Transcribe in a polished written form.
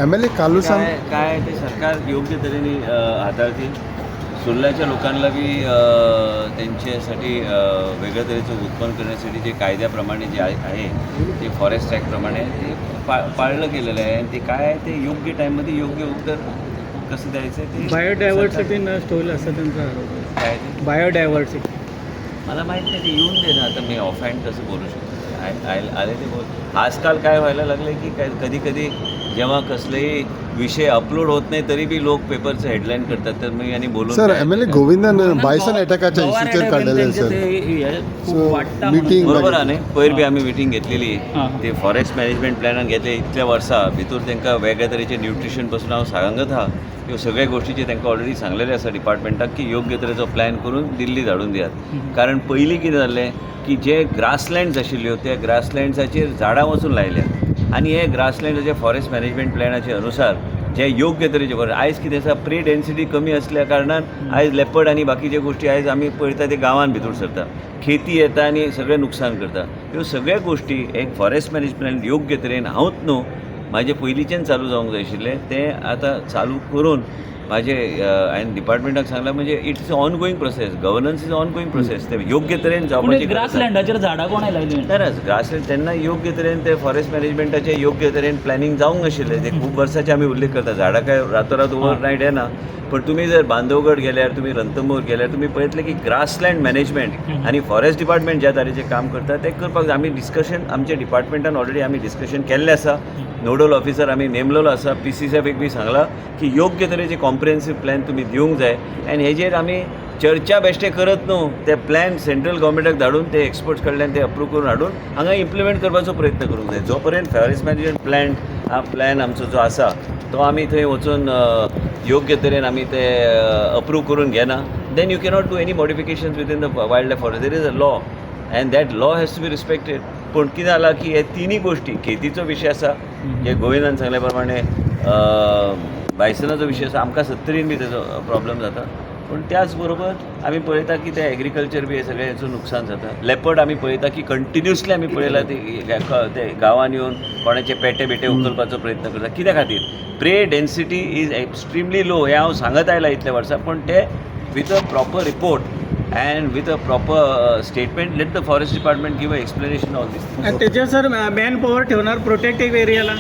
MLA कालूसा काय ते सरकार योग्य तऱ्हेने हाताळतील. सुरल्याच्या लोकांना बी त्यांच्यासाठी वेगळ्या तऱ्हेचं उत्पन्न करण्यासाठी जे कायद्याप्रमाणे जे आहे ते फॉरेस्ट ॲक्टप्रमाणे ते पाळलं गेलेलं आहे. आणि ते काय आहे ते योग्य टाईममध्ये योग्य उत्तर कसं द्यायचं ते बायोडायव्हर्सिटी नष्ट होईल असं त्यांचा आरोप आहे. काय ते बायोडायव्हर्सिटी मला माहीत नाही, ते येऊन दे ना. आता मी ऑफ हँड कसं बोलू शकतो. आले ते बोल. आजकाल काय व्हायला लागलं की काय कधी कधी जेव्हा कसलेही विषय अपलोड होत नाही तरी बी लोक पेपरचं हेडलाईन करतात. तर मी आणि बोलून सर MLA गोविंदन बायसन अटॅकाच्या इश्यूचेर काढलेले सर मीटिंग बरोबर आहे. पयर बी आम्ही मिटींग घेतलेली. ते फॉरेस्ट मॅनेजमेंट प्लॅनान घेतले इतल्या वर्सां भितर तांकां वेगळ्या तरेचे न्यूट्रिशन पासून हांव सांगत आहा. ह्यो सगळ्या गोष्टीचे तांकां ऑलरेडी सांगलेले आसा डिपार्टमेंटाक की योग्य तरेचो प्लॅन करून दिल्ली धाडून दियात. कारण पयलीं कितें जाल्लें की जे ग्रासलँड्स आशिल्ल्यो त्या ग्रासलँड्साचेर झाडां वचून लायल्या आनी हे ग्रासलँड्साचे फॉरेस्ट मॅनेजमेंट प्लॅनाचे अनुसार जे योग्य तरेचे बरें आयज कितें आसा प्री डेन्सिटी कमी आसल्या कारणान आयज लेपर्ड आनी बाकीचे गोश्टी आयज आमी पळयता ते गांवांत भितर सरता. खेती येता आनी सगळें नुकसान करता. ह्यो सगळ्या गोश्टी एक फॉरेस्ट मॅनेजमेंट योग्य तरेन हांवूच न्हू म्हाजे पयलींच्यान चालू जावंक जाय आशिल्लें तें आतां चालू करून माझे हांवें डिपार्टमेंटाक सांगलां. म्हणजे it's on going process. Governance is on going process. ते योग्य तरेन जावपाची ग्रासलँडाचेर झाडां कोणें लायली तरच ग्रासलँड तेन्ना योग्य तरेन ते फॉरेस्ट मॅनेजमेंटाचे योग्य तरेन प्लॅनिंग जावंक नाशिल्लें. ते खूब वर्सांचे आमी उल्लेख करता. झाडां काय रातोरात ओवरनायट येना. पण तुम्ही जर बांदवगड गेल्यार तुम्ही रणथंबोर गेल्यार तुम्ही पळयतले की ग्रासलँड मॅनेजमेंट आणि फॉरेस्ट डिपार्टमेंट ज्या तरेचें काम करता ते करपाक आमी डिस्कशन आमच्या डिपार्टमेंटान ऑलरेडी आमी डिस्कशन केल्लें आसा. नोडल ऑफिसर आमी नेमलेलो आसा. PCसाहेबाक बी सांगलां की योग्य तरेचे कॉम्प्रिहेन्सीव प्लॅन तुमी दिवंक जाय. आनी हेजेर आमी चर्चा बेश्टे करत न्हू ते प्लॅन सेंट्रल गव्हर्मेंटाक धाडून ते एक्सपर्ट्स कडल्यान ते अप्रूव करून हाडून हांगा इम्प्लिमेंट करपाचो प्रयत्न करूंक जाय. जो पर्यंत फॉरेस्ट मॅनेजमेंट प्लॅन आमचो जो आसा तो आमी थंय वचून योग्य तरेन आमी ते अप्रूव करून घेना then you cannot do any modifications within the wildlife forest. There is a law and that law has to be respected. पूण कितें जालां की हे तिनी गोश्टी खेतीचो विशय आसा जे गोविंदान सांगल्या प्रमाणे बायसनाचो विशय आसा. आमकां 70 बी तेजो प्रॉब्लम जाता. पूण त्याच बरोबर आमी पळयता की ते एग्रीकल्चर बी हे सगळें हेचो नुकसान जाता. लेपर्ड आमी पळयता की कंटिन्युअसली आमी पळयला ते गांवांत येवन कोणाचे पेटे बिटे उखलपाचो प्रयत्न करता. कित्या खातीर प्रे डेन्सिटी इज एक्स्ट्रीमली लो. हे हांव सांगत आयलां इतल्या वर्सां. पण ते with a proper report and with a proper statement let the forest department give an explanation on this. त्याच्या सर मॅन पॉवर ठेवणार प्रोटेक्टिव्ह एरियाला